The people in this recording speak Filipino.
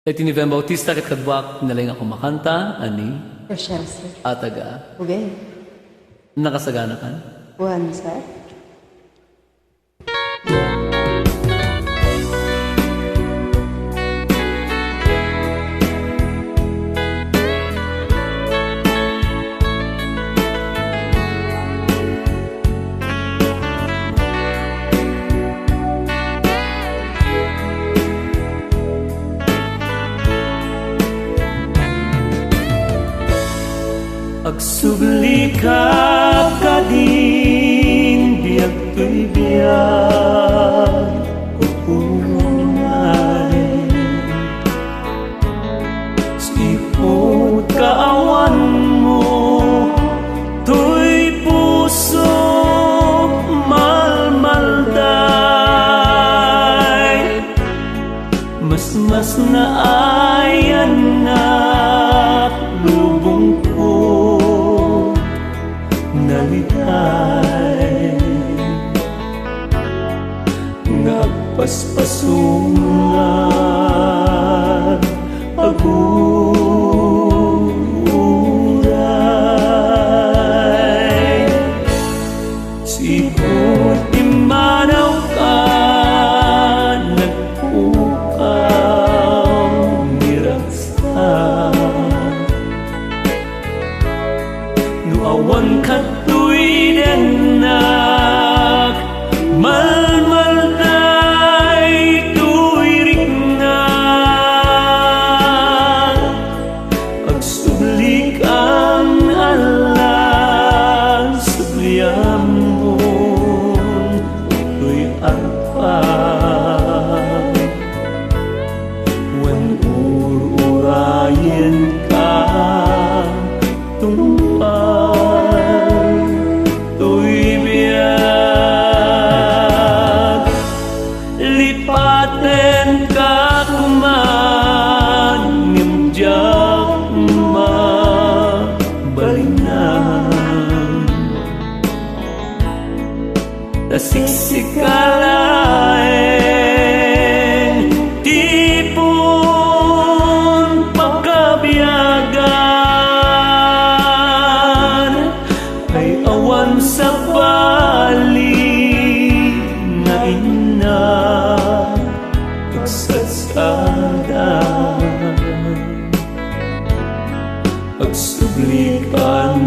Iti ni Ben Bautista ket kadwak naling ako makanta ani Rochelle, sir. ataga Okay. nakasagana kan. One, sir. Agsubli ka kadin biag to'y biag kukunay sipot kaawan mo to'y puso malmalday mas naayan na lubong ko nalitay nagpaspasungan aguray sipot imanaw ka nagpukaw niraksa nuawan ka to'y denak malmalday to'y ringan agsublik ang alas subliam mo to'y arpag wan urayan ka lipaten ka kuman ngimjak mabalingan nasiksikalaeng tipon pagkabiyagan ay awan sa bali na ina pagsasadan pagsublikan